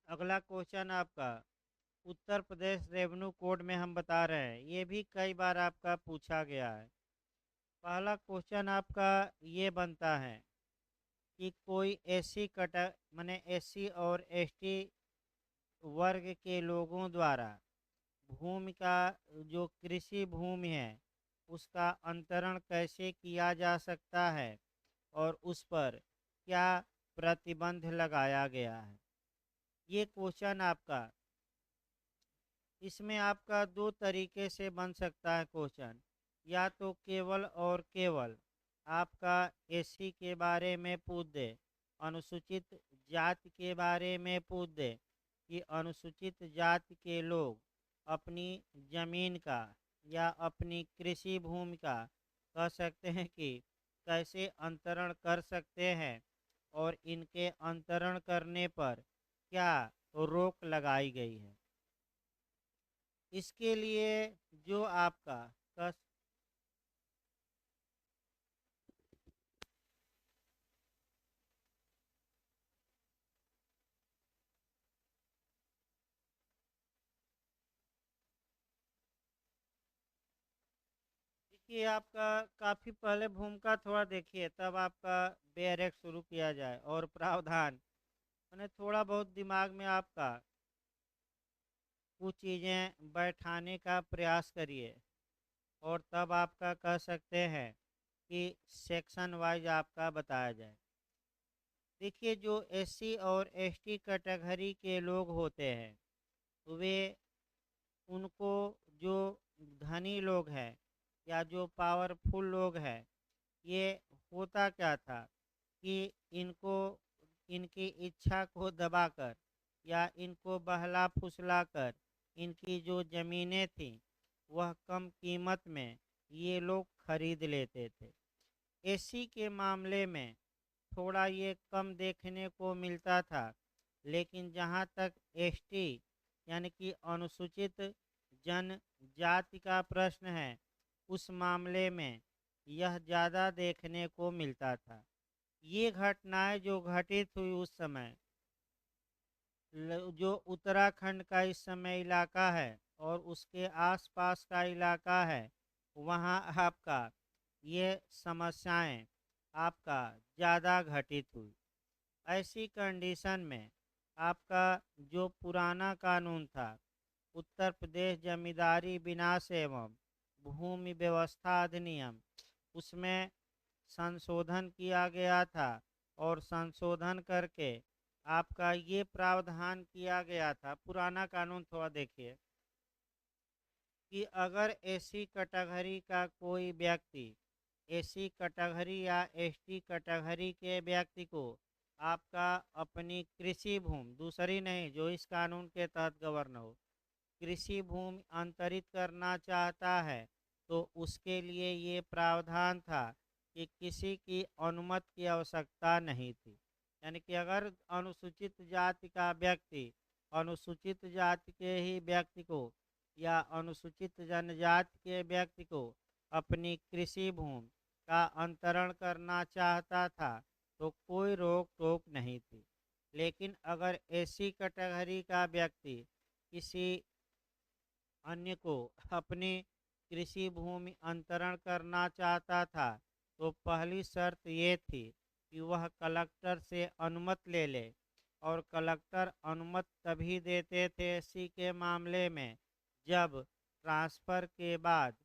अगला क्वेश्चन आपका Uttar Pradesh revenue code में हम बता रहे हैं, ये भी कई बार आपका पूछा गया है। पहला क्वेश्चन आपका ये बनता है कि कोई एससी कट माने एससी और एसटी वर्ग के लोगों द्वारा भूमि का जो कृषि भूमि है उसका अंतरण कैसे किया जा सकता है और उस पर क्या प्रतिबंध लगाया गया है। ये क्वेश्चन आपका, इसमें आपका दो तरीके से बन सकता है क्वेश्चन। या तो केवल और केवल आपका एससी के बारे में पूछ दे, अनुसूचित जाति के बारे में पूछ दे कि अनुसूचित जाति के लोग अपनी जमीन का या अपनी कृषि भूमि का कह सकते हैं कि कैसे अंतरण कर सकते हैं और इनके अंतरण करने पर क्या रोक लगाई गई है। इसके लिए जो आपका कस देखिए आपका काफ़ी पहले भूमिका थोड़ा देखिए, तब आपका बेरेक शुरू किया जाए और प्रावधान मैंने थोड़ा बहुत दिमाग में आपका कुछ चीज़ें बैठाने का प्रयास करिए और तब आपका कह सकते हैं कि सेक्शन वाइज आपका बताया जाए। देखिए जो एससी और एसटी कैटेगरी के लोग होते हैं वे, उनको जो धनी लोग हैं या जो पावरफुल लोग हैं, ये होता क्या था कि इनको इनकी इच्छा को दबाकर या इनको बहला फुसला कर इनकी जो ज़मीनें थीं वह कम कीमत में ये लोग खरीद लेते थे। एससी के मामले में थोड़ा ये कम देखने को मिलता था, लेकिन जहाँ तक एसटी यानी कि अनुसूचित जनजाति का प्रश्न है उस मामले में यह ज़्यादा देखने को मिलता था। ये घटनाएं जो घटित हुई उस समय, जो उत्तराखंड का इस समय इलाका है और उसके आसपास का इलाका है, वहाँ आपका ये समस्याएं आपका ज़्यादा घटित हुई। ऐसी कंडीशन में आपका जो पुराना कानून था, उत्तर प्रदेश जमींदारी विनाश एवं भूमि व्यवस्था अधिनियम, उसमें संशोधन किया गया था और संशोधन करके आपका ये प्रावधान किया गया था। पुराना कानून थोड़ा देखिए कि अगर एससी कैटेगरी का कोई व्यक्ति, एससी कैटेगरी या एसटी कैटेगरी के व्यक्ति को आपका अपनी कृषि भूमि, दूसरी नहीं जो इस कानून के तहत गवर्न हो, कृषि भूमि अंतरित करना चाहता है तो उसके लिए ये प्रावधान था कि किसी की अनुमति की आवश्यकता नहीं थी। यानी कि अगर अनुसूचित जाति का व्यक्ति अनुसूचित जाति के ही व्यक्ति को या अनुसूचित जनजाति के व्यक्ति को अपनी कृषि भूमि का अंतरण करना चाहता था तो कोई रोक टोक नहीं थी। लेकिन अगर एससी कैटेगरी का व्यक्ति किसी अन्य को अपनी कृषि भूमि अंतरण करना चाहता था तो पहली शर्त ये थी कि वह कलेक्टर से अनुमति ले ले, और कलेक्टर अनुमति तभी देते थे एससी के मामले में जब ट्रांसफ़र के बाद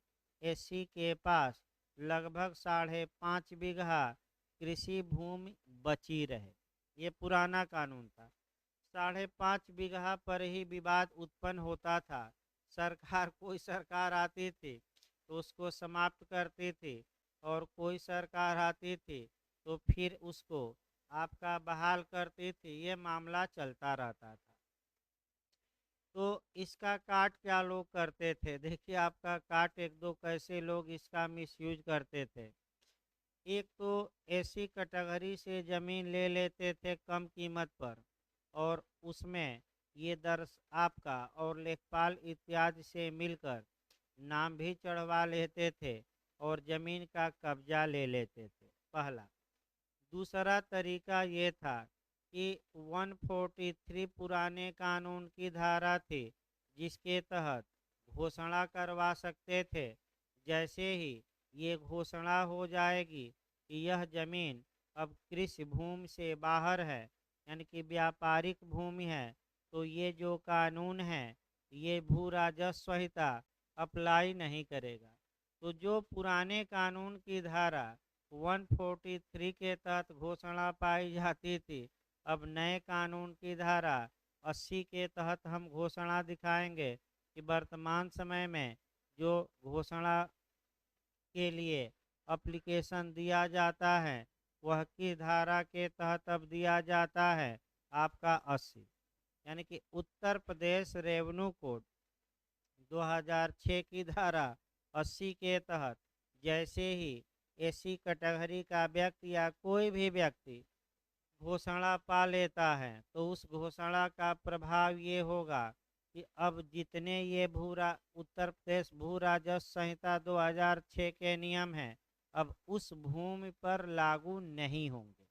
एससी के पास लगभग 5.5 बीघा कृषि भूमि बची रहे। ये पुराना कानून था। 5.5 बीघा पर ही विवाद उत्पन्न होता था। सरकार, कोई सरकार आती थी तो उसको समाप्त करती थी और कोई सरकार आती थी तो फिर उसको आपका बहाल करती थी। ये मामला चलता रहता था। तो इसका काट क्या लोग करते थे, देखिए आपका काट एक दो कैसे लोग इसका मिसयूज करते थे। एक तो ऐसी कैटेगरी से ज़मीन ले लेते थे कम कीमत पर और उसमें ये दर्श आपका और लेखपाल इत्यादि से मिलकर नाम भी चढ़वा लेते थे और ज़मीन का कब्जा ले लेते थे, पहला। दूसरा तरीका ये था कि 143 पुराने कानून की धारा थी जिसके तहत घोषणा करवा सकते थे। जैसे ही ये घोषणा हो जाएगी कि यह जमीन अब कृषि भूमि से बाहर है, यानी कि व्यापारिक भूमि है, तो ये जो कानून है, ये भू राजस्व संहिता अप्लाई नहीं करेगा। तो जो पुराने कानून की धारा 143 के तहत घोषणा पाई जाती थी, अब नए कानून की धारा 80 के तहत हम घोषणा दिखाएंगे कि वर्तमान समय में जो घोषणा के लिए एप्लीकेशन दिया जाता है वह किस धारा के तहत अब दिया जाता है, आपका 80, यानी कि उत्तर प्रदेश रेवेन्यू कोड 2006 की धारा 80 के तहत जैसे ही एसी कैटेगरी का व्यक्ति या कोई भी व्यक्ति घोषणा पा लेता है तो उस घोषणा का प्रभाव ये होगा कि अब जितने ये उत्तर प्रदेश भू राजस्व संहिता 2006 के नियम हैं, अब उस भूमि पर लागू नहीं होंगे,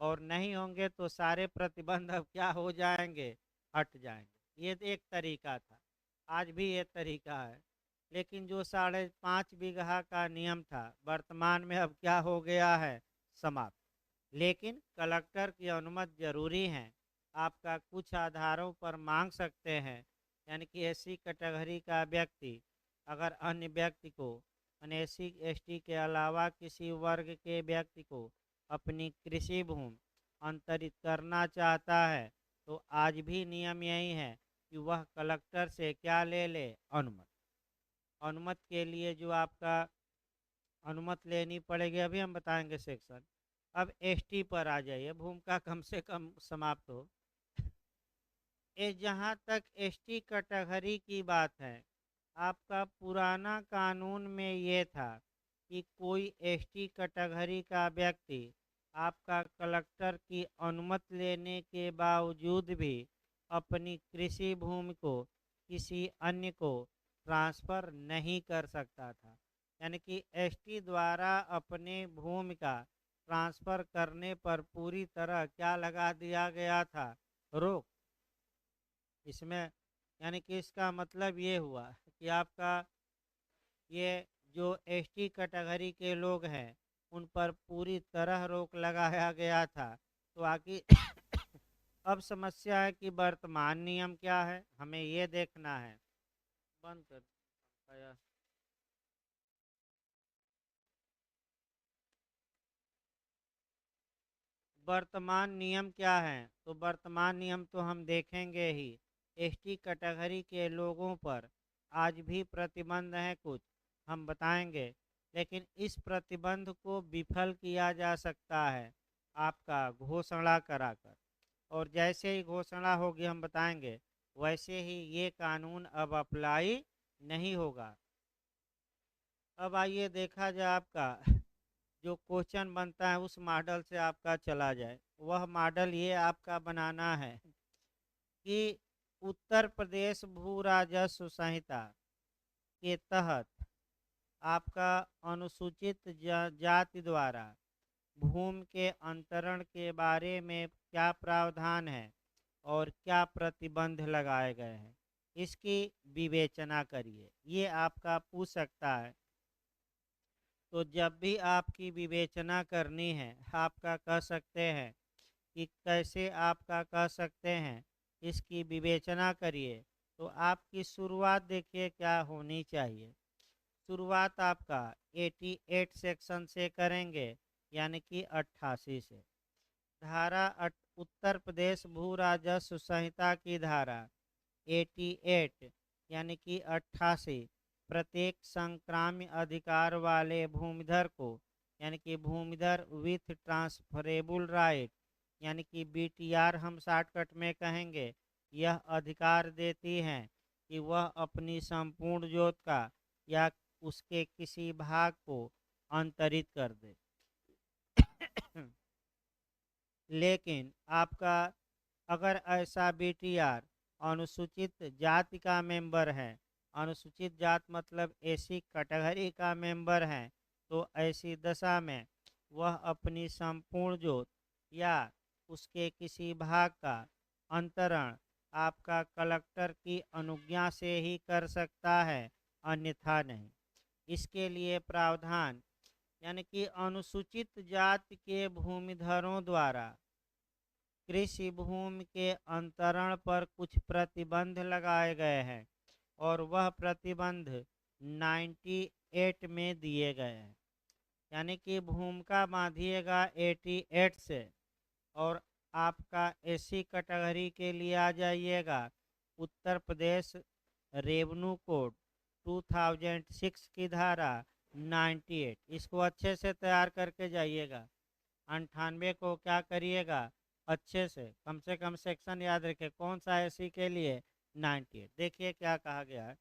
और नहीं होंगे तो सारे प्रतिबंध अब क्या हो जाएंगे, हट जाएंगे। ये एक तरीका था, आज भी ये तरीका है। लेकिन जो 5.5 बीघा का नियम था वर्तमान में अब क्या हो गया है, समाप्त। लेकिन कलेक्टर की अनुमति जरूरी है, आपका कुछ आधारों पर मांग सकते हैं, यानी कि एससी कैटेगरी का व्यक्ति अगर अन्य व्यक्ति को एससी एसटी के अलावा किसी वर्ग के व्यक्ति को अपनी कृषि भूमि अंतरित करना चाहता है तो आज भी नियम यही है कि वह कलेक्टर से क्या ले ले, अनुमति। अनुमति के लिए जो आपका अनुमति लेनी पड़ेगी अभी हम बताएंगे सेक्शन। अब एसटी पर आ जाइए, भूमिका कम से कम समाप्त हो। ये जहाँ तक एसटी कैटेगरी की बात है, आपका पुराना कानून में ये था कि कोई एसटी कैटेगरी का व्यक्ति आपका कलेक्टर की अनुमति लेने के बावजूद भी अपनी कृषि भूमि को किसी अन्य को ट्रांसफ़र नहीं कर सकता था। यानी कि एसटी द्वारा अपने भूमि का ट्रांसफ़र करने पर पूरी तरह क्या लगा दिया गया था, रोक। इसमें यानी कि इसका मतलब ये हुआ कि आपका ये जो एसटी कैटेगरी के लोग हैं उन पर पूरी तरह रोक लगाया गया था। तो आखिर अब समस्या है कि वर्तमान नियम क्या है, हमें ये देखना है। बंद कर आया। वर्तमान नियम क्या है, तो वर्तमान नियम तो हम देखेंगे ही। एसटी कैटेगरी के लोगों पर आज भी प्रतिबंध है, कुछ हम बताएंगे, लेकिन इस प्रतिबंध को विफल किया जा सकता है आपका घोषणा कराकर। और जैसे ही घोषणा होगी हम बताएंगे, वैसे ही ये कानून अब अप्लाई नहीं होगा। अब आइए देखा जाए आपका जो क्वेश्चन बनता है उस मॉडल से आपका चला जाए। वह मॉडल ये आपका बनाना है कि उत्तर प्रदेश भू राजस्व संहिता के तहत आपका अनुसूचित जाति द्वारा भूमि के अंतरण के बारे में क्या प्रावधान है और क्या प्रतिबंध लगाए गए हैं, इसकी विवेचना करिए। ये आपका पूछ सकता है। तो जब भी आपकी विवेचना करनी है आपका कह सकते हैं कि कैसे आपका कह सकते हैं, इसकी विवेचना करिए। तो आपकी शुरुआत देखिए क्या होनी चाहिए। शुरुआत आपका 88 सेक्शन से करेंगे, यानी कि 88 से। धारा उत्तर प्रदेश भू राजस्व संहिता की धारा 88 यानी कि 88 प्रत्येक संक्राम्य अधिकार वाले भूमिधर को, यानी कि भूमिधर विथ ट्रांसफरेबल राइट, यानी कि बीटीआर हम शॉर्टकट में कहेंगे, यह अधिकार देती हैं कि वह अपनी संपूर्ण जोत का या उसके किसी भाग को अंतरित कर दे। लेकिन आपका अगर ऐसा बीटीआर अनुसूचित जाति का मेंबर है, अनुसूचित जाति मतलब एसी कैटेगरी का मेंबर है, तो ऐसी दशा में वह अपनी संपूर्ण जोत या उसके किसी भाग का अंतरण आपका कलेक्टर की अनुज्ञा से ही कर सकता है, अन्यथा नहीं। इसके लिए प्रावधान यानी कि अनुसूचित जाति के भूमिधरों द्वारा कृषि भूमि के अंतरण पर कुछ प्रतिबंध लगाए गए हैं और वह प्रतिबंध 98 में दिए गए हैं। यानी कि भूमि का बांधिएगा 88 से, और आपका एसी कैटेगरी के लिए आ जाइएगा उत्तर प्रदेश रेवेन्यू कोड 2006 की धारा 98। इसको अच्छे से तैयार करके जाइएगा। 98 को क्या करिएगा, अच्छे से कम सेक्शन याद रखें, कौन सा एसी के लिए 98। देखिए क्या कहा गया है।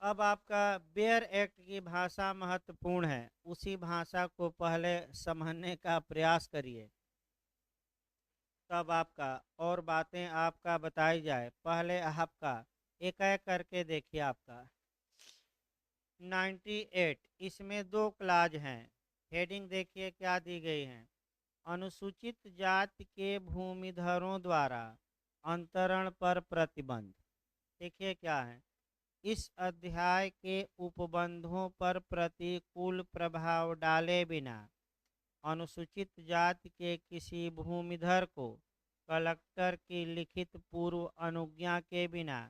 अब आपका बेयर एक्ट की भाषा महत्वपूर्ण है, उसी भाषा को पहले समझने का प्रयास करिए, तब आपका और बातें आपका बताई जाए। पहले आपका एक एक करके देखिए। आपका 98 इसमें दो क्लाज हैं। हेडिंग देखिए क्या दी गई है, अनुसूचित जाति के भूमिधरों द्वारा अंतरण पर प्रतिबंध। देखिए क्या है, इस अध्याय के उपबंधों पर प्रतिकूल प्रभाव डाले बिना अनुसूचित जाति के किसी भूमिधर को कलेक्टर की लिखित पूर्व अनुज्ञा के बिना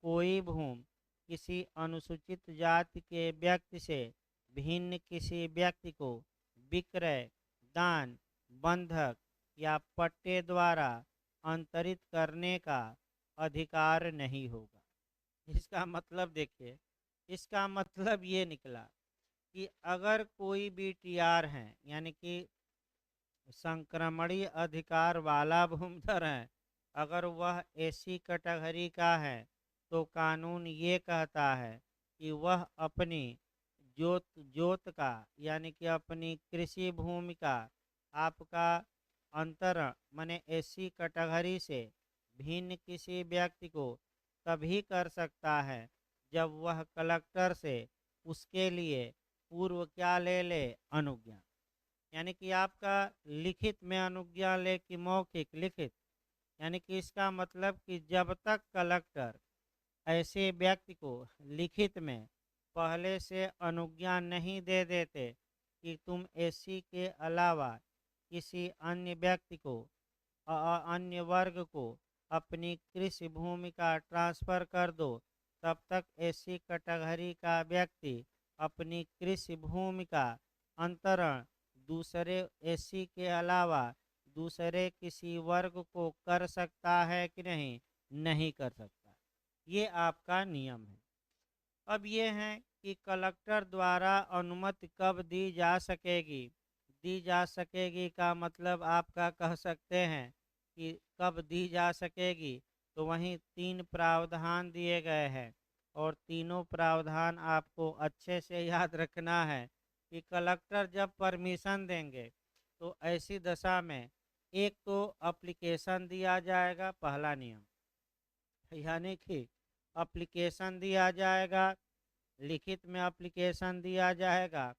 कोई भूमि किसी अनुसूचित जाति के व्यक्ति से भिन्न किसी व्यक्ति को विक्रय, दान, बंधक या पट्टे द्वारा अंतरित करने का अधिकार नहीं होगा। इसका मतलब देखिए, इसका मतलब ये निकला कि अगर कोई बीटीआर है यानी कि संक्रमणीय अधिकार वाला भूमिधर है, अगर वह एसी कैटेगरी का है, तो कानून ये कहता है कि वह अपनी जोत का यानी कि अपनी कृषि भूमि का आपका अंतरण माने एसी कैटेगरी से भिन्न किसी व्यक्ति को तभी कर सकता है जब वह कलेक्टर से उसके लिए पूर्व क्या ले ले, अनुज्ञा। यानी कि आपका लिखित में अनुज्ञा ले कि मौखिक, लिखित। यानी कि इसका मतलब कि जब तक कलेक्टर ऐसे व्यक्ति को लिखित में पहले से अनुज्ञा नहीं दे देते कि तुम एसी के अलावा किसी अन्य व्यक्ति को अन्य वर्ग को अपनी कृषि भूमि का ट्रांसफर कर दो, तब तक एसी कैटेगरी का व्यक्ति अपनी कृषि भूमि का अंतरण दूसरे एसी के अलावा दूसरे किसी वर्ग को कर सकता है कि नहीं, नहीं कर सकता। ये आपका नियम है। अब ये है कि कलेक्टर द्वारा अनुमति कब दी जा सकेगी। दी जा सकेगी का मतलब आपका कह सकते हैं कि कब दी जा सकेगी, तो वहीं 3 प्रावधान दिए गए हैं और तीनों प्रावधान आपको अच्छे से याद रखना है कि कलेक्टर जब परमिशन देंगे तो ऐसी दशा में एक तो एप्लीकेशन दिया जाएगा, पहला नियम, यानी कि एप्लीकेशन दिया जाएगा, लिखित में एप्लीकेशन दिया जाएगा।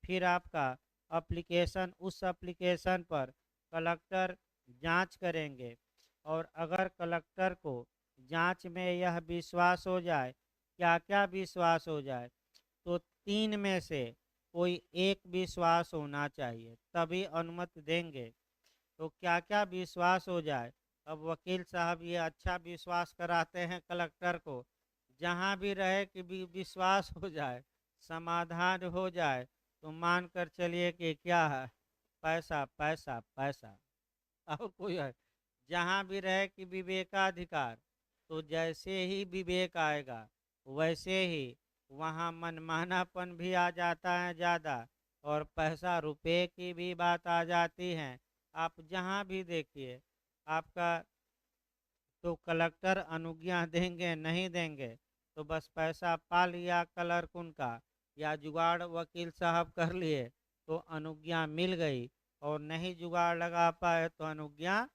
फिर आपका एप्लीकेशन, उस एप्लीकेशन पर कलेक्टर जांच करेंगे और अगर कलेक्टर को जांच में यह विश्वास हो जाए, क्या क्या विश्वास हो जाए, तो 3 में से कोई एक विश्वास होना चाहिए तभी अनुमति देंगे। तो क्या क्या विश्वास हो जाए, अब वकील साहब ये अच्छा विश्वास कराते हैं कलेक्टर को, जहाँ भी रहे कि भी विश्वास हो जाए, समाधान हो जाए, तो मान कर चलिए कि क्या है, पैसा पैसा पैसा। और कोई है, जहाँ भी रहे कि विवेकाधिकार, तो जैसे ही विवेक आएगा वैसे ही वहाँ मनमानापन भी आ जाता है ज़्यादा, और पैसा रुपए की भी बात आ जाती है। आप जहाँ भी देखिए आपका, तो कलेक्टर अनुज्ञा देंगे नहीं देंगे, तो बस पैसा पा लिया क्लर्क उनका, या जुगाड़ वकील साहब कर लिए तो अनुज्ञा मिल गई, और नहीं जुगाड़ लगा पाए तो अनुज्ञा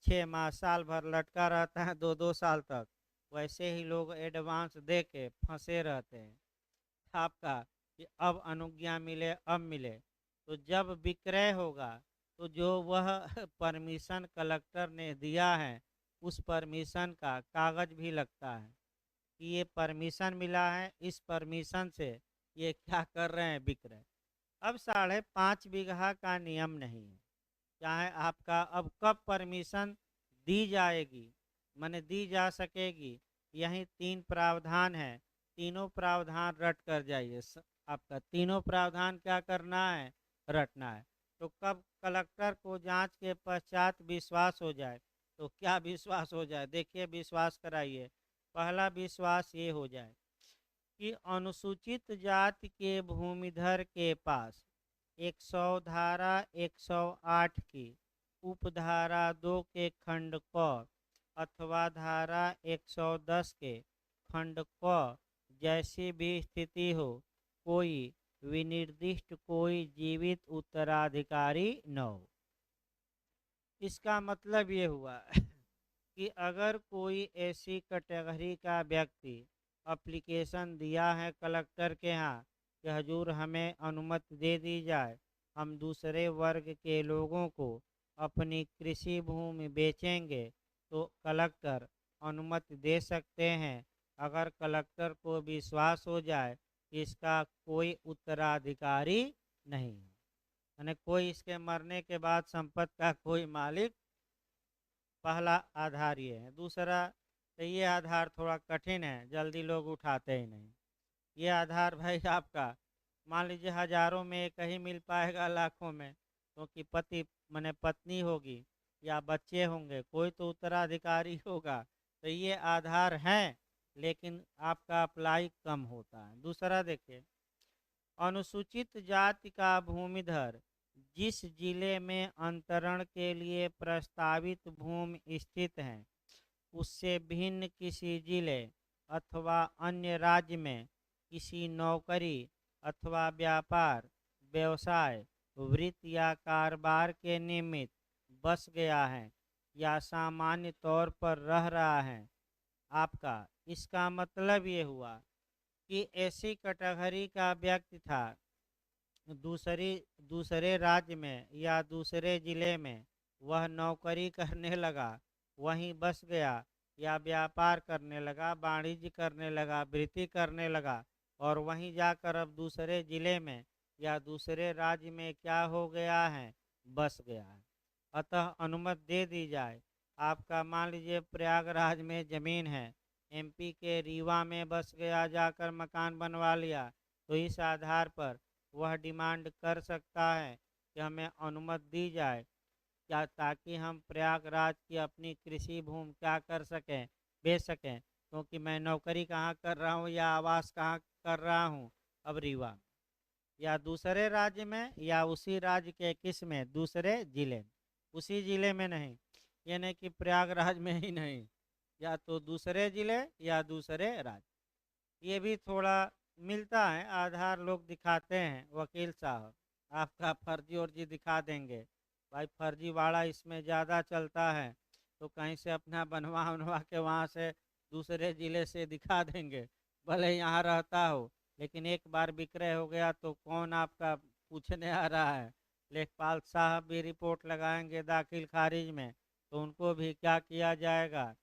6 माह साल भर लटका रहता है, 2-2 साल तक। वैसे ही लोग एडवांस दे के फंसे रहते हैं आपका कि अब अनुज्ञा मिले अब मिले। तो जब विक्रय होगा तो जो वह परमिशन कलेक्टर ने दिया है उस परमिशन का कागज भी लगता है कि ये परमिशन मिला है, इस परमिशन से ये क्या कर रहे हैं, बिक रहे हैं। अब 5.5 बीघा का नियम नहीं है, चाहे आपका अब कब परमिशन दी जाएगी, माने दी जा सकेगी, यही 3 प्रावधान है। तीनों प्रावधान रट कर जाइए, आपका तीनों प्रावधान क्या करना है, रटना है। तो कब कलेक्टर को जांच के पश्चात विश्वास हो जाए, तो क्या विश्वास हो जाए, देखिए विश्वास कराइए। पहला विश्वास ये हो जाए कि अनुसूचित जाति के भूमिधर के पास 100 धारा 108 की उपधारा 2 के खंड क अथवा धारा 110 के खंड क जैसी भी स्थिति हो, कोई विनिर्दिष्ट कोई जीवित उत्तराधिकारी न हो। इसका मतलब ये हुआ कि अगर कोई ऐसी कैटेगरी का व्यक्ति एप्लीकेशन दिया है कलेक्टर के यहाँ कि हजूर हमें अनुमति दे दी जाए, हम दूसरे वर्ग के लोगों को अपनी कृषि भूमि बेचेंगे, तो कलेक्टर अनुमति दे सकते हैं। अगर कलेक्टर को विश्वास हो जाए कि इसका कोई उत्तराधिकारी नहीं है, यानी कोई इसके मरने के बाद संपत्ति का कोई मालिक। पहला आधार ये है। दूसरा, तो ये आधार थोड़ा कठिन है, जल्दी लोग उठाते ही नहीं। ये आधार भाई आपका मान लीजिए हजारों में एक ही मिल पाएगा, लाखों में, क्योंकि पति माने पत्नी होगी या बच्चे होंगे, कोई तो उत्तराधिकारी होगा। तो ये आधार हैं, लेकिन आपका अप्लाई कम होता है। दूसरा देखिए, अनुसूचित जाति का भूमिधर जिस जिले में अंतरण के लिए प्रस्तावित भूमि स्थित है, उससे भिन्न किसी जिले अथवा अन्य राज्य में किसी नौकरी अथवा व्यापार, व्यवसाय, वृत्ति या कारोबार के निमित्त बस गया है या सामान्य तौर पर रह रहा है आपका, इसका मतलब ये हुआ कि ऐसी कैटेगरी का व्यक्ति था, दूसरे राज्य में या दूसरे जिले में वह नौकरी करने लगा, वहीं बस गया या व्यापार करने लगा, वाणिज्य करने लगा, वृत्ति करने लगा, और वहीं जाकर अब दूसरे जिले में या दूसरे राज्य में क्या हो गया है, बस गया है। अतः अनुमति दे दी जाए। आपका मान लीजिए प्रयागराज में ज़मीन है, एमपी के रीवा में बस गया, जाकर मकान बनवा लिया, तो इस आधार पर वह डिमांड कर सकता है कि हमें अनुमति दी जाए, क्या, ताकि हम प्रयागराज की अपनी कृषि भूमि क्या कर सकें, बेच सकें, क्योंकि मैं नौकरी कहाँ कर रहा हूँ या आवास कहाँ कर रहा हूँ, अब रीवा या दूसरे राज्य में, या उसी राज्य के किस में, दूसरे जिले में, उसी जिले में नहीं, ये नहीं कि प्रयागराज में ही नहीं, या तो दूसरे जिले या दूसरे राज्य। ये भी थोड़ा मिलता है, आधार लोग दिखाते हैं, वकील साहब आपका फर्जी वर्जी दिखा देंगे, भाई फर्जीवाड़ा इसमें ज़्यादा चलता है, तो कहीं से अपना बनवा बनवा के वहाँ से दूसरे ज़िले से दिखा देंगे, भले यहाँ रहता हो, लेकिन एक बार विक्रय हो गया तो कौन आपका पूछने आ रहा है। लेखपाल साहब भी रिपोर्ट लगाएंगे दाखिल खारिज में, तो उनको भी क्या किया जाएगा,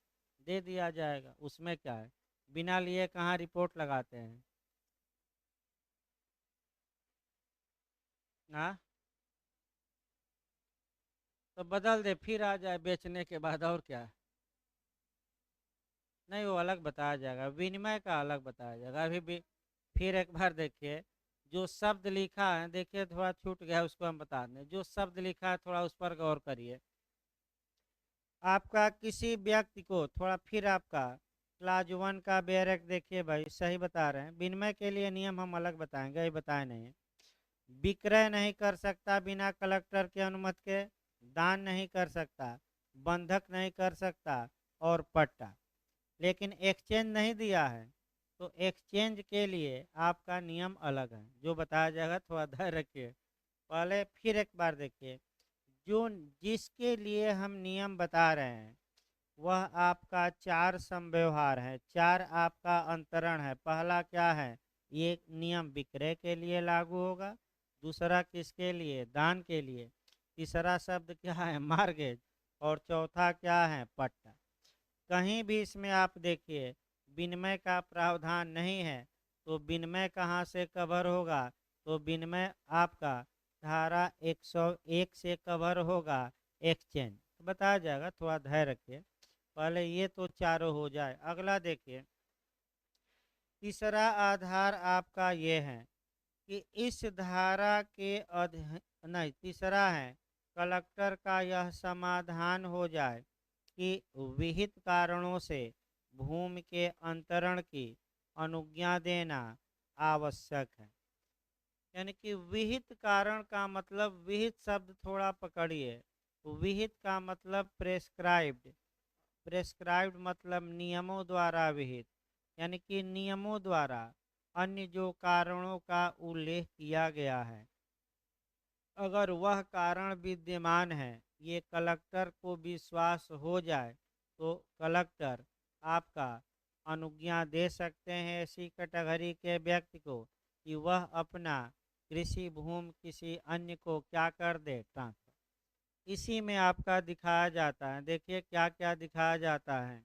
दे दिया जाएगा, उसमें क्या है, बिना लिए कहाँ रिपोर्ट लगाते हैं। हाँ, तो बदल दे, फिर आ जाए बेचने के बाद, और क्या है। नहीं, वो अलग बताया जाएगा, विनिमय का अलग बताया जाएगा। अभी भी फिर एक बार देखिए, जो शब्द लिखा है, देखिए थोड़ा छूट गया, उसको हम बता दें, जो शब्द लिखा है थोड़ा उस पर गौर करिए। आपका किसी व्यक्ति को, थोड़ा फिर आपका क्लास 1 का बैरक देखिए भाई, सही बता रहे हैं, विनिमय के लिए नियम हम अलग बताएंगे, ये बताए नहीं है। विक्रय नहीं कर सकता बिना कलेक्टर के अनुमति के, दान नहीं कर सकता, बंधक नहीं कर सकता, और पट्टा। लेकिन एक्सचेंज नहीं दिया है, तो एक्सचेंज के लिए आपका नियम अलग है, जो बताया जाएगा, थोड़ा धैर्य रखिए। पहले फिर एक बार देखिए, जो जिसके लिए हम नियम बता रहे हैं वह आपका 4 समव्यवहार है, 4 आपका अंतरण है। पहला क्या है, ये नियम विक्रय के लिए लागू होगा। दूसरा किसके लिए, दान के लिए। तीसरा शब्द क्या है, मार्गेज, और चौथा क्या है, पट्टा। कहीं भी इसमें आप देखिए विनिमय का प्रावधान नहीं है, तो विनिमय कहाँ से कवर होगा, तो विनिमय आपका धारा 101 से कवर होगा, एक्सचेंज। बताया जाएगा, थोड़ा धैर्य रखिए, पहले ये तो चारों हो जाए। अगला देखिए, तीसरा आधार आपका ये है कि इस धारा के नहीं, तीसरा है कलेक्टर का यह समाधान हो जाए कि विहित कारणों से भूमि के अंतरण की अनुज्ञा देना आवश्यक है। यानी कि विहित कारण का मतलब, विहित शब्द थोड़ा पकड़िए, विहित का मतलब प्रेस्क्राइब्ड, प्रेस्क्राइब्ड मतलब नियमों द्वारा विहित, यानी कि नियमों द्वारा अन्य जो कारणों का उल्लेख किया गया है, अगर वह कारण विद्यमान है, ये कलेक्टर को विश्वास हो जाए, तो कलेक्टर आपका अनुज्ञा दे सकते हैं ऐसी कैटेगरी के व्यक्ति को कि वह अपना कृषि भूमि किसी अन्य को क्या कर दे, ट्रांसफर। इसी में आपका दिखाया जाता है, देखिए क्या क्या दिखाया जाता है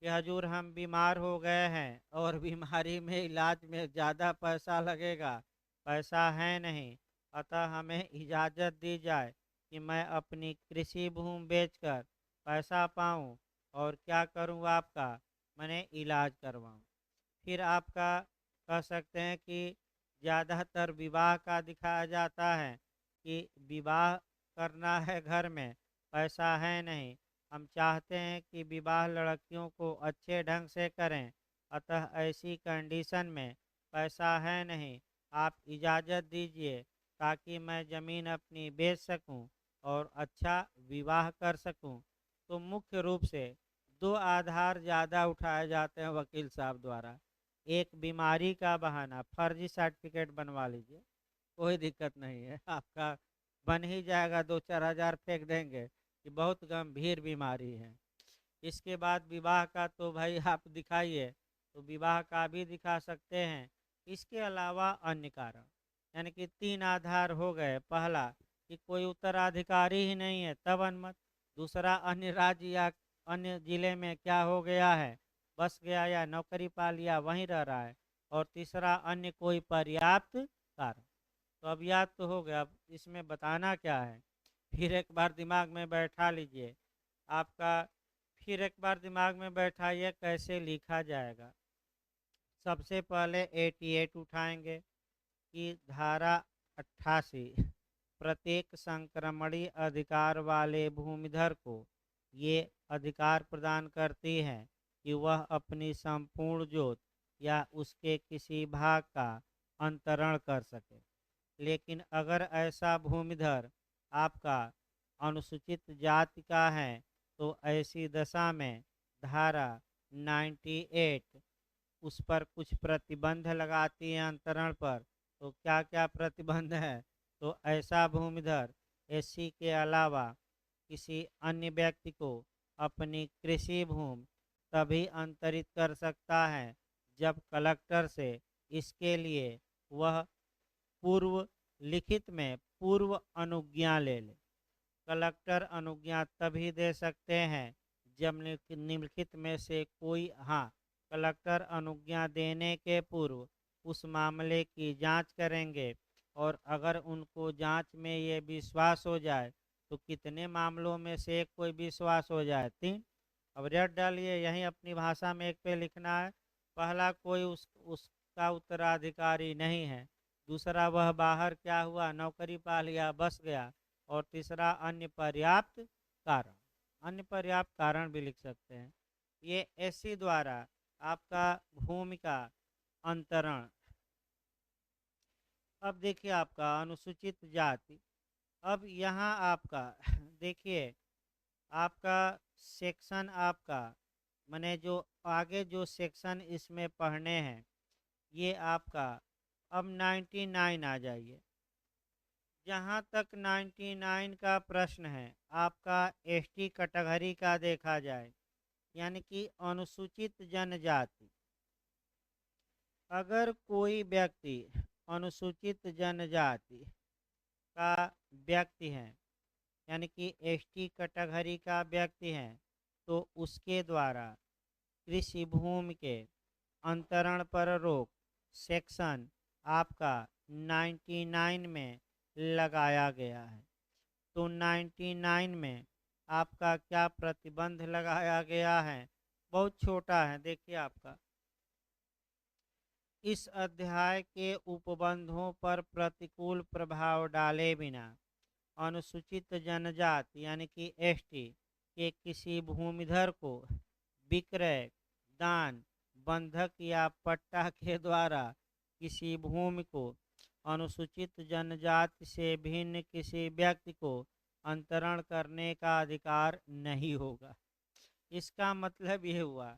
कि हजूर हम बीमार हो गए हैं और बीमारी में इलाज में ज़्यादा पैसा लगेगा, पैसा है नहीं, अतः हमें इजाज़त दी जाए कि मैं अपनी कृषि भूमि बेचकर पैसा पाऊं और क्या करूं, आपका मैंने इलाज करवाऊं। फिर आपका कह सकते हैं कि ज़्यादातर विवाह का दिखाया जाता है कि विवाह करना है, घर में पैसा है नहीं, हम चाहते हैं कि विवाह लड़कियों को अच्छे ढंग से करें, अतः ऐसी कंडीशन में पैसा है नहीं, आप इजाज़त दीजिए ताकि मैं ज़मीन अपनी बेच सकूं और अच्छा विवाह कर सकूं। तो मुख्य रूप से दो आधार ज़्यादा उठाए जाते हैं वकील साहब द्वारा। एक बीमारी का बहाना, फर्जी सर्टिफिकेट बनवा लीजिए, कोई दिक्कत नहीं है, आपका बन ही जाएगा, 2-4 हज़ार फेंक देंगे कि बहुत गंभीर बीमारी है। इसके बाद विवाह का तो भाई आप दिखाइए, तो विवाह का भी दिखा सकते हैं। इसके अलावा अन्य कारण, यानी कि 3 आधार हो गए। पहला कि कोई उत्तराधिकारी ही नहीं है, तब अनुमत। दूसरा, अन्य राज्य या अन्य जिले में क्या हो गया है, बस गया या नौकरी पा लिया, वहीं रह रहा है। और तीसरा, अन्य कोई पर्याप्त कारण। तो अब याद तो हो गया, अब इसमें बताना क्या है, फिर एक बार दिमाग में बैठा लीजिए आपका, फिर एक बार दिमाग में बैठाइए कैसे लिखा जाएगा। सबसे पहले 88 उठाएंगे कि धारा 88 प्रत्येक संक्रमणीय अधिकार वाले भूमिधर को ये अधिकार प्रदान करती है कि वह अपनी संपूर्ण जोत या उसके किसी भाग का अंतरण कर सके। लेकिन अगर ऐसा भूमिधर आपका अनुसूचित जाति का है, तो ऐसी दशा में धारा 98 उस पर कुछ प्रतिबंध लगाती है अंतरण पर। तो क्या क्या प्रतिबंध है, तो ऐसा भूमिधर एससी के अलावा किसी अन्य व्यक्ति को अपनी कृषि भूमि तभी अंतरित कर सकता है जब कलेक्टर से इसके लिए वह पूर्व लिखित में पूर्व अनुज्ञा ले ले। कलेक्टर अनुज्ञा तभी दे सकते हैं जब निम्नलिखित में से कोई, हाँ, कलेक्टर अनुज्ञा देने के पूर्व उस मामले की जांच करेंगे, और अगर उनको जांच में ये विश्वास हो जाए, तो कितने मामलों में से एक कोई विश्वास हो जाए, 3। अब रेड डालिए, यहीं अपनी भाषा में एक पे लिखना है। पहला, कोई उसका उत्तराधिकारी नहीं है। दूसरा, वह बाहर क्या हुआ, नौकरी पा लिया, बस गया। और तीसरा, अन्य पर्याप्त कारण। अन्य पर्याप्त कारण भी लिख सकते हैं। ये एससी द्वारा आपका भूमि का अंतरण। अब देखिए आपका अनुसूचित जाति। अब यहाँ आपका देखिए, आपका सेक्शन, आपका मैंने जो आगे जो सेक्शन इसमें पढ़ने हैं, ये आपका अब 99 आ जाइए। जहाँ तक 99 का प्रश्न है, आपका एसटी कैटेगरी का देखा जाए, यानी कि अनुसूचित जनजाति। अगर कोई व्यक्ति अनुसूचित जनजाति का व्यक्ति है, यानी कि एसटी कैटेगरी का व्यक्ति है तो उसके द्वारा कृषि भूमि के अंतरण पर रोक सेक्शन आपका 99 में लगाया गया है। तो 99 में आपका क्या प्रतिबंध लगाया गया है? बहुत छोटा है, देखिए आपका इस अध्याय के उपबंधों पर प्रतिकूल प्रभाव डाले बिना अनुसूचित जनजाति यानी कि एसटी के किसी भूमिधर को विक्रय, दान, बंधक या पट्टा के द्वारा किसी भूमि को अनुसूचित जनजाति से भिन्न किसी व्यक्ति को अंतरण करने का अधिकार नहीं होगा। इसका मतलब ये हुआ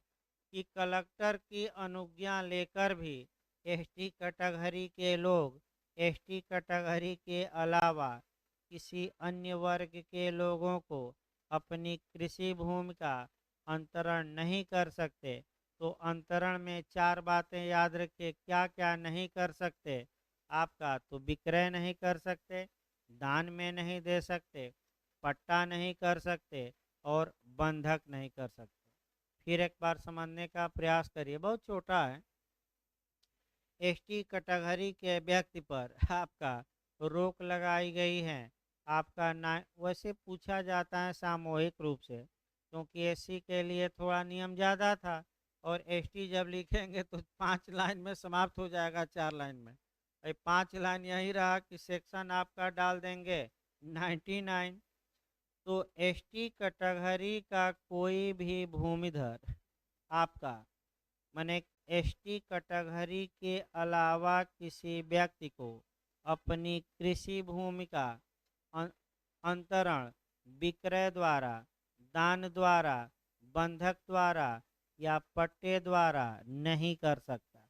कि कलेक्टर की अनुज्ञा लेकर भी एसटी कैटेगरी के लोग एसटी कैटेगरी के अलावा किसी अन्य वर्ग के लोगों को अपनी कृषि भूमि का अंतरण नहीं कर सकते। तो अंतरण में चार बातें याद रखिए, क्या क्या नहीं कर सकते। आपका तो विक्रय नहीं कर सकते, दान में नहीं दे सकते, पट्टा नहीं कर सकते और बंधक नहीं कर सकते। फिर एक बार समझने का प्रयास करिए, बहुत छोटा है। एसटी कैटेगरी के व्यक्ति पर आपका रोक लगाई गई है। आपका ना वैसे पूछा जाता है सामूहिक रूप से, क्योंकि एससी के लिए थोड़ा नियम ज़्यादा था और एसटी जब लिखेंगे तो 5 लाइन में समाप्त हो जाएगा, 4 लाइन में। 5 लाइन यही रहा कि सेक्शन आपका डाल देंगे 99। तो एसटी कैटेगरी का कोई भी भूमिधर आपका माने एसटी कैटेगरी के अलावा किसी व्यक्ति को अपनी कृषि भूमि का अंतरण विक्रय द्वारा, दान द्वारा, बंधक द्वारा या पट्टे द्वारा नहीं कर सकता।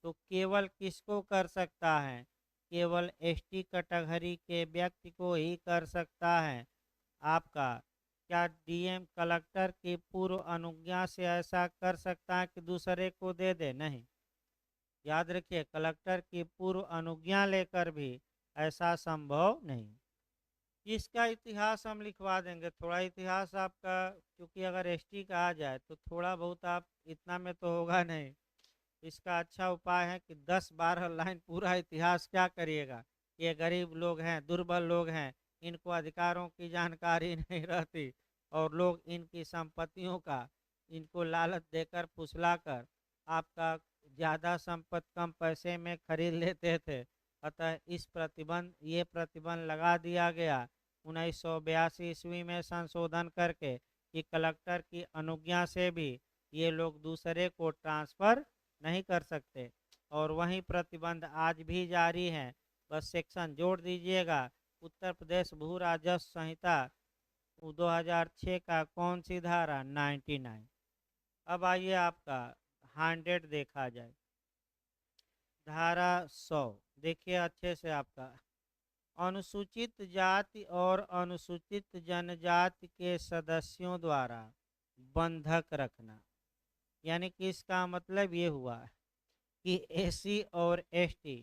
तो केवल किसको कर सकता है? केवल एसटी कैटेगरी के व्यक्ति को ही कर सकता है। आपका क्या डीएम कलेक्टर की पूर्व अनुज्ञा से ऐसा कर सकता है कि दूसरे को दे दे? नहीं। याद रखिए, कलेक्टर की पूर्व अनुज्ञा लेकर भी ऐसा संभव नहीं। इसका इतिहास हम लिखवा देंगे, थोड़ा इतिहास आपका, क्योंकि अगर एसटी का आ जाए तो थोड़ा बहुत आप इतना में तो होगा नहीं। इसका अच्छा उपाय है कि 10-12 लाइन पूरा इतिहास क्या करिएगा। ये गरीब लोग हैं, दुर्बल लोग हैं, इनको अधिकारों की जानकारी नहीं रहती और लोग इनकी संपत्तियों का इनको लालच देकर फुसलाकर आपका ज़्यादा संपत्ति कम पैसे में खरीद लेते थे। अतः ये प्रतिबंध लगा दिया गया 1982 ईस्वी में संशोधन करके कि कलेक्टर की अनुज्ञा से भी ये लोग दूसरे को ट्रांसफ़र नहीं कर सकते। और वही प्रतिबंध आज भी जारी है। बस सेक्शन जोड़ दीजिएगा, उत्तर प्रदेश भू राजस्व संहिता 2006 का कौन सी धारा? 99। अब आइए आपका 100 देखा जाए, धारा 100 देखिए अच्छे से। आपका अनुसूचित जाति और अनुसूचित जनजाति के सदस्यों द्वारा बंधक रखना, यानी कि इसका मतलब ये हुआ कि एससी और एसटी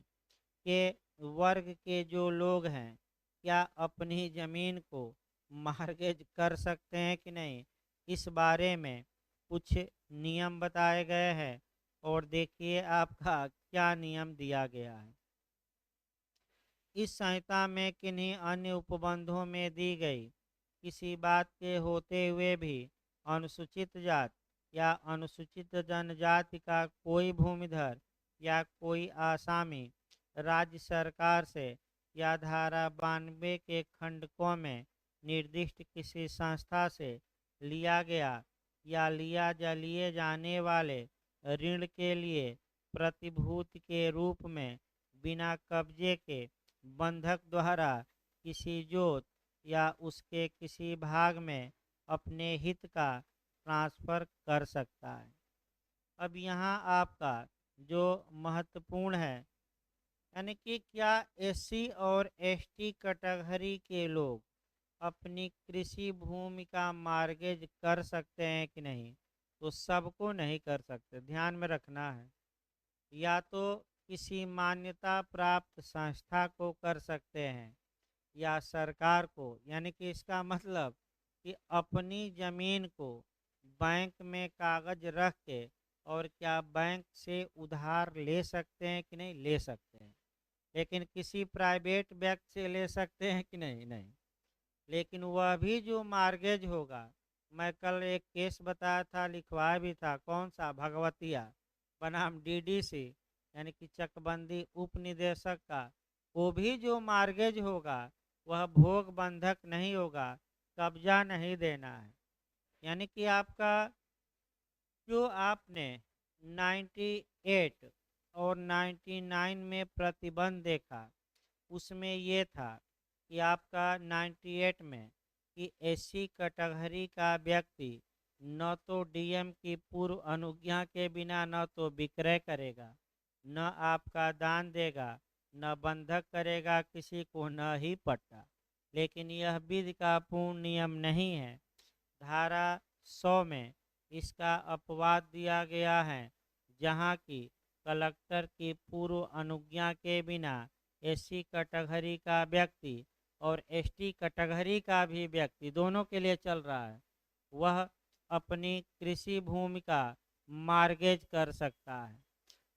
के वर्ग के जो लोग हैं क्या अपनी ज़मीन को मार्गेज कर सकते हैं कि नहीं, इस बारे में कुछ नियम बताए गए हैं। और देखिए आपका क्या नियम दिया गया है। इस संहिता में किन्हीं अन्य उपबंधों में दी गई किसी बात के होते हुए भी अनुसूचित जाति या अनुसूचित जनजाति का कोई भूमिधर या कोई आसामी राज्य सरकार से या धारा 92 के खंडकों में निर्दिष्ट किसी संस्था से लिया गया या लिए जाने वाले ऋण के लिए प्रतिभूति के रूप में बिना कब्जे के बंधक द्वारा किसी जोत या उसके किसी भाग में अपने हित का ट्रांसफ़र कर सकता है। अब यहाँ आपका जो महत्वपूर्ण है, यानी कि क्या एससी और एसटी कैटेगरी के लोग अपनी कृषि भूमि का मार्गेज कर सकते हैं कि नहीं? तो सबको नहीं कर सकते, ध्यान में रखना है। या तो किसी मान्यता प्राप्त संस्था को कर सकते हैं या सरकार को, यानी कि इसका मतलब कि अपनी ज़मीन को बैंक में कागज रख के और क्या बैंक से उधार ले सकते हैं कि नहीं ले सकते हैं। लेकिन किसी प्राइवेट व्यक्ति से ले सकते हैं कि नहीं नहीं। लेकिन वह भी जो मार्गेज होगा, मैं कल एक केस बताया था, लिखवाया भी था, कौन सा, भगवतिया बनाम डीडीसी, यानी कि चकबंदी उप निदेशक का, वो भी जो मार्गेज होगा वह भोग बंधक नहीं होगा, कब्जा नहीं देना है। यानी कि आपका जो आपने 98 और 99 में प्रतिबंध देखा, उसमें ये था कि आपका 98 में कि एससी कैटेगरी का व्यक्ति न तो डीएम की पूर्व अनुज्ञा के बिना न तो विक्रय करेगा, न आपका दान देगा, न बंधक करेगा किसी को, न ही पट्टा। लेकिन यह विधि का पूर्ण नियम नहीं है। धारा 100 में इसका अपवाद दिया गया है, जहाँ की कलेक्टर की पूर्व अनुज्ञा के बिना एससी कैटेगरी का व्यक्ति और एसटी कैटेगरी का भी व्यक्ति, दोनों के लिए चल रहा है, वह अपनी कृषि भूमि का मार्गेज कर सकता है।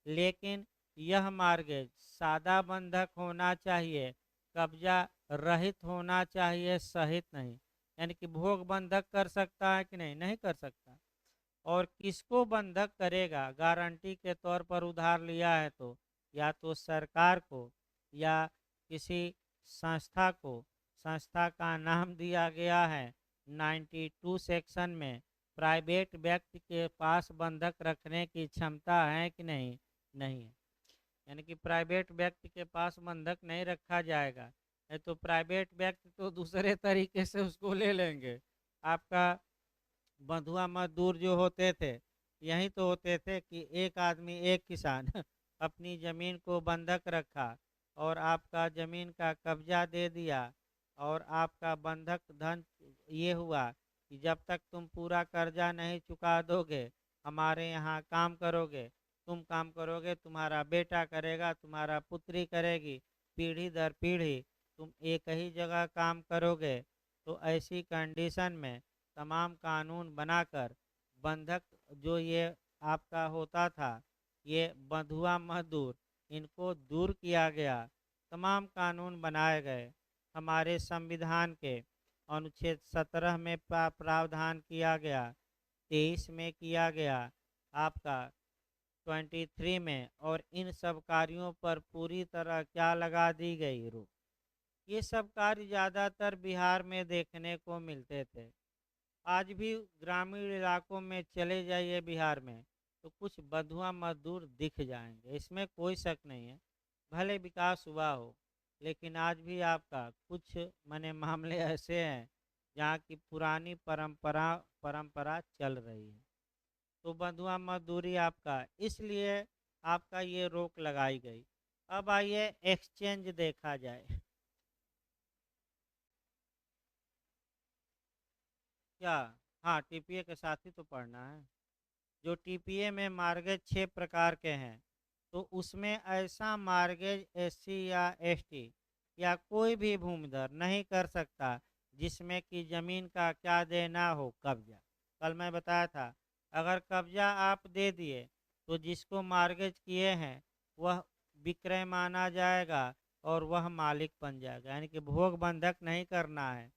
लेकिन यह मार्गेज सादा बंधक होना चाहिए, कब्जा रहित होना चाहिए, सहित नहीं। यानी कि भोग बंधक कर सकता है कि नहीं नहीं कर सकता। और किसको बंधक करेगा, गारंटी के तौर पर उधार लिया है तो या तो सरकार को या किसी संस्था को। संस्था का नाम दिया गया है 92 सेक्शन में, प्राइवेट व्यक्ति के पास बंधक रखने की क्षमता है कि नहीं नहीं है। यानी कि प्राइवेट व्यक्ति के पास बंधक नहीं रखा जाएगा, नहीं तो प्राइवेट व्यक्ति तो दूसरे तरीके से उसको ले लेंगे। आपका बंधुआ मजदूर जो होते थे, यही तो होते थे कि एक आदमी एक किसान अपनी ज़मीन को बंधक रखा और आपका ज़मीन का कब्जा दे दिया, और आपका बंधक धन ये हुआ कि जब तक तुम पूरा कर्जा नहीं चुका दोगे, हमारे यहाँ काम करोगे, तुम काम करोगे, तुम्हारा बेटा करेगा, तुम्हारा पुत्री करेगी, पीढ़ी दर पीढ़ी तुम एक ही जगह काम करोगे। तो ऐसी कंडीशन में तमाम कानून बनाकर बंधक जो ये आपका होता था, ये बंधुआ मजदूर, इनको दूर किया गया। तमाम कानून बनाए गए। हमारे संविधान के अनुच्छेद 17 में प्रावधान किया गया, 23 में किया गया, आपका 23 में, और इन सब कार्यों पर पूरी तरह क्या लगा दी गई, रोक। ये सब कार्य ज़्यादातर बिहार में देखने को मिलते थे। आज भी ग्रामीण इलाकों में चले जाइए बिहार में तो कुछ बंधुआ मजदूर दिख जाएंगे, इसमें कोई शक नहीं है। भले विकास हुआ हो, लेकिन आज भी आपका कुछ मने मामले ऐसे हैं जहाँ की पुरानी परंपरा चल रही है। तो बंधुआ मजदूरी आपका इसलिए आपका ये रोक लगाई गई। अब आइए एक्सचेंज देखा जाए। क्या, हाँ, टीपीए के साथ ही तो पढ़ना है। जो टीपीए में मार्गेज 6 प्रकार के हैं, तो उसमें ऐसा मार्गेज एससी या एसटी या कोई भी भूमिधर नहीं कर सकता जिसमें कि ज़मीन का क्या देना हो, कब्जा। कल मैं बताया था, अगर कब्जा आप दे दिए तो जिसको मार्गेज किए हैं वह विक्रय माना जाएगा और वह मालिक बन जाएगा। यानी कि भोग बंधक नहीं करना है,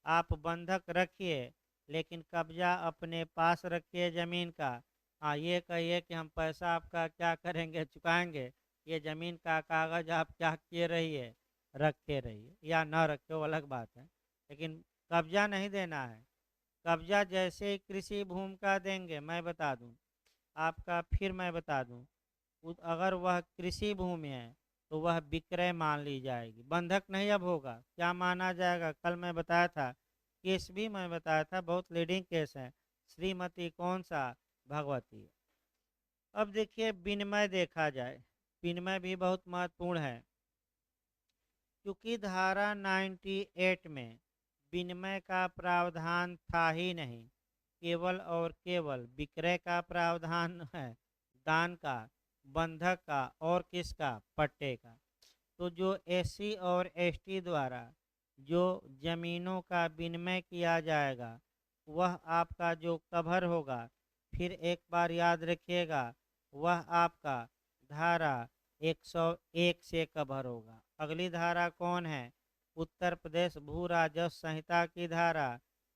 आप बंधक रखिए लेकिन कब्जा अपने पास रखिए ज़मीन का। हाँ, ये कहिए कि हम पैसा आपका क्या करेंगे, चुकाएंगे, ये ज़मीन का कागज़ आप क्या किए रहिए, रखे रहिए, या न रखे वो अलग बात है, लेकिन कब्जा नहीं देना है। कब्जा जैसे ही कृषि भूमि का देंगे, मैं बता दूं आपका, फिर मैं बता दूं, अगर वह कृषि भूमि है तो वह विक्रय मान ली जाएगी, बंधक नहीं अब होगा। क्या माना जाएगा, कल मैं बताया था, केस भी मैं बताया था, बहुत लीडिंग केस है, श्रीमती कौन सा, भगवती। अब देखिए विनिमय देखा जाए, विनिमय भी बहुत महत्वपूर्ण है। क्योंकि धारा 98 में विनिमय का प्रावधान था ही नहीं, केवल और केवल विक्रय का प्रावधान है, दान का, बंधक का और किसका, पट्टे का। तो जो एससी और एसटी द्वारा जो जमीनों का विनिमय किया जाएगा वह आपका जो कवर होगा, फिर एक बार याद रखिएगा, वह आपका धारा 101 से कवर होगा। अगली धारा कौन है? उत्तर प्रदेश भू राजस्व संहिता की धारा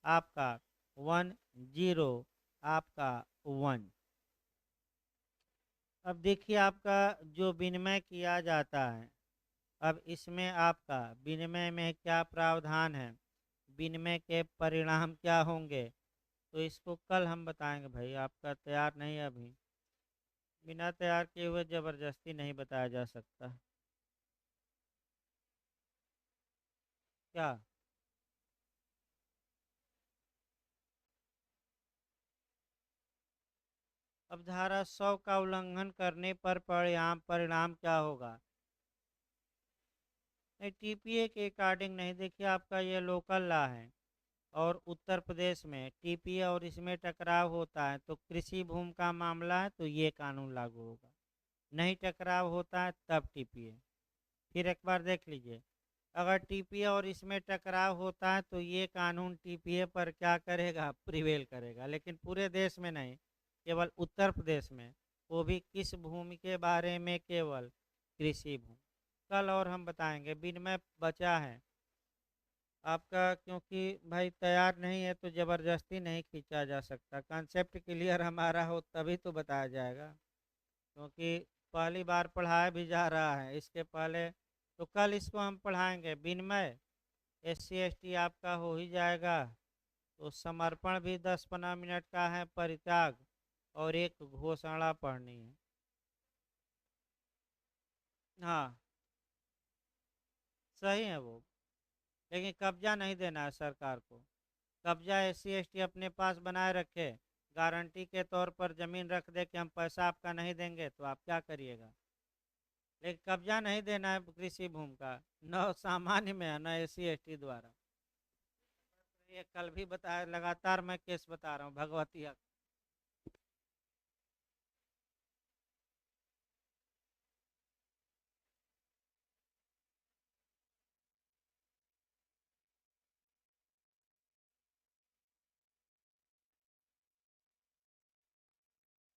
आपका 10 आपका 1। अब देखिए आपका जो विनिमय किया जाता है, अब इसमें आपका विनिमय में क्या प्रावधान है, विनिमय के परिणाम क्या होंगे, तो इसको कल हम बताएंगे भाई। आपका तैयार नहीं है अभी, बिना तैयार किए हुए ज़बरदस्ती नहीं बताया जा सकता। क्या? अब धारा 100 का उल्लंघन करने पर परिणाम परिणाम क्या होगा? नहीं, टीपीए के अकॉर्डिंग नहीं। देखिए आपका ये लोकल लॉ है और उत्तर प्रदेश में टीपीए और इसमें टकराव होता है तो कृषि भूमि का मामला है तो ये कानून लागू होगा। नहीं टकराव होता है तब टीपीए। फिर एक बार देख लीजिए, अगर टीपीए और इसमें टकराव होता है तो ये कानून टीपीए पर क्या करेगा? प्रिवेल करेगा। लेकिन पूरे देश में नहीं, केवल उत्तर प्रदेश में, वो भी किस भूमि के बारे में? केवल कृषि भूमि। कल और हम बताएंगे। विनिमय बचा है आपका, क्योंकि भाई तैयार नहीं है तो ज़बरदस्ती नहीं खींचा जा सकता। कॉन्सेप्ट क्लियर हमारा हो तभी तो बताया जाएगा, क्योंकि पहली बार पढ़ाया भी जा रहा है। इसके पहले तो कल इसको हम पढ़ाएंगे। विनिमय एससी एसटी आपका हो ही जाएगा। तो समर्पण भी 10-15 मिनट का है, परित्याग और एक घोषणा पढ़नी है। हाँ सही है वो, लेकिन कब्जा नहीं देना है सरकार को। कब्जा एससी एसटी अपने पास बनाए रखे, गारंटी के तौर पर जमीन रख दे कि हम पैसा आपका नहीं देंगे, तो आप क्या करिएगा? लेकिन कब्जा नहीं देना है कृषि भूमि का, न सामान्य में है न एससी एसटी द्वारा। ये कल भी बताया, लगातार मैं केस बता रहा हूँ भगवती हक।